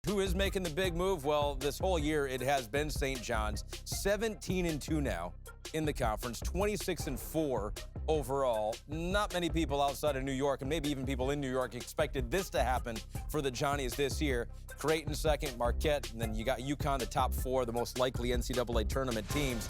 Who is making the big move? Well, this whole year it has been St. John's. 17-2 now in the conference, 26-4 overall. Not many people outside of New York, and maybe even people in New York, expected this to happen for the Johnnies this year. Creighton second, Marquette, and then you got UConn, the top four, the most likely NCAA tournament teams.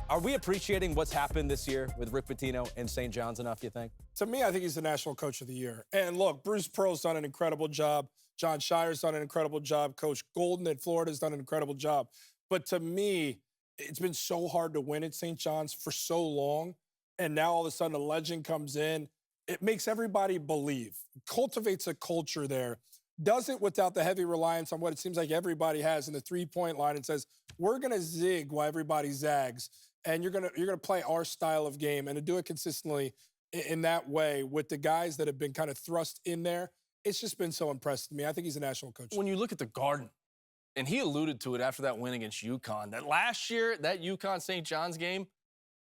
Are we appreciating what's happened this year with Rick Pitino and St. John's enough, you think? To me, I think he's the National Coach of the Year. And look, Bruce Pearl's done an incredible job. John Shire's done an incredible job. Coach Golden at Florida's done an incredible job. But to me, it's been so hard to win at St. John's for so long. And now all of a sudden a legend comes in. It makes everybody believe. Cultivates a culture there. Does it without the heavy reliance on what it seems like everybody has in the three-point line. It says, we're going to zig while everybody zags. And you're gonna play our style of game, and to do it consistently in that way with the guys that have been kind of thrust in there, it's just been so impressive to me. I think he's a national coach. When you look at the Garden, and he alluded to it after that win against UConn, that last year, that UConn-St. John's game,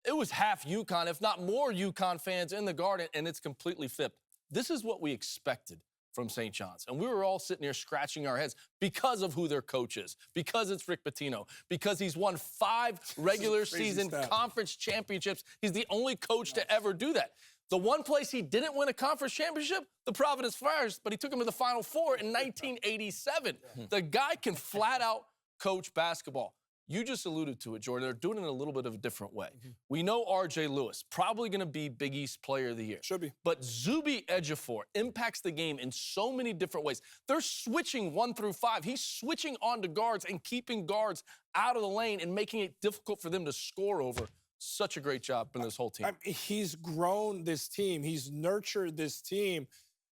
it was half UConn, if not more UConn fans in the Garden, and it's completely flipped. This is what we expected from St. John's. And we were all sitting here scratching our heads because of who their coach is, because it's Rick Pitino, because he's won 5 regular season conference championships. He's the only coach to ever do that. The one place he didn't win a conference championship, the Providence Friars, but he took them to the Final Four in 1987. The guy can flat out coach basketball. You just alluded to it, Jordan. They're doing it in a little bit of a different way. We know R.J. Lewis, probably going to be Big East Player of the Year. Should be. But Zuby Ejiofor impacts the game in so many different ways. They're switching 1 through 5. He's switching onto guards and keeping guards out of the lane and making it difficult for them to score over. Such a great job from this whole team. He's grown this team. He's nurtured this team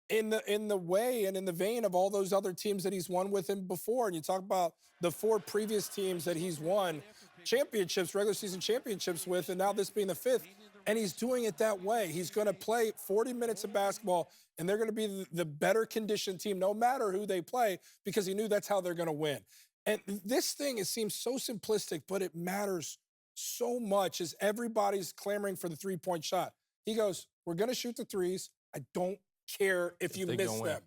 in the way and in the vein of all those other teams that he's won with him before. And you talk about the 4 previous teams that he's won championships, regular season championships with, and now this being the 5th. And he's doing it that way. He's going to play 40 minutes of basketball, and they're going to be the better conditioned team no matter who they play, because he knew that's how they're going to win. And this thing, it seems so simplistic, but it matters so much as everybody's clamoring for the three-point shot. He goes, we're going to shoot the threes. I don't care if you miss them.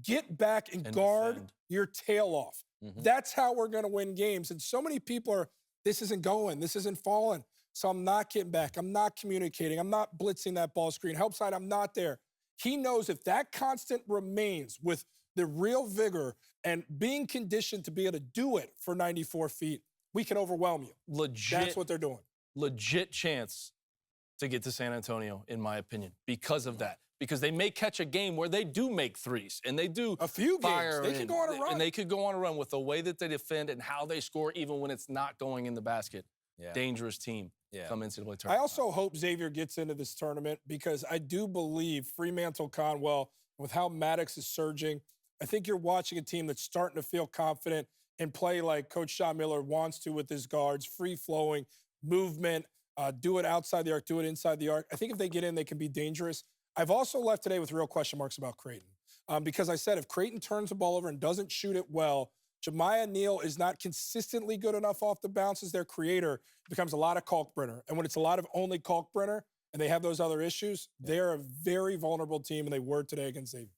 Get back and guard defend your tail off. That's how we're going to win games. And so many people are, this isn't going, this isn't falling. So I'm not getting back. I'm not communicating. I'm not blitzing that ball screen. Help side, I'm not there. He knows if that constant remains with the real vigor and being conditioned to be able to do it for 94 feet, we can overwhelm you. Legit. That's what they're doing. Legit chance to get to San Antonio, in my opinion, because of that. Because they may catch a game where they do make threes, and they do a few fire games. They could go on a run. And they could go on a run with the way that they defend and how they score, even when it's not going in the basket. Dangerous team. Come NCAA tournament. I also hope Xavier gets into this tournament, because I do believe Fremantle Conwell, with how Maddox is surging, I think you're watching a team that's starting to feel confident and play like Coach Sean Miller wants to with his guards, free-flowing, movement, do it outside the arc, do it inside the arc. I think if they get in, they can be dangerous. I've also left today with real question marks about Creighton, because I said if Creighton turns the ball over and doesn't shoot it well, Jemiah Neal is not consistently good enough off the bounce as their creator. It becomes a lot of Kalkbrenner. And when it's a lot of only Kalkbrenner and they have those other issues, they're a very vulnerable team, and they were today against Xavier.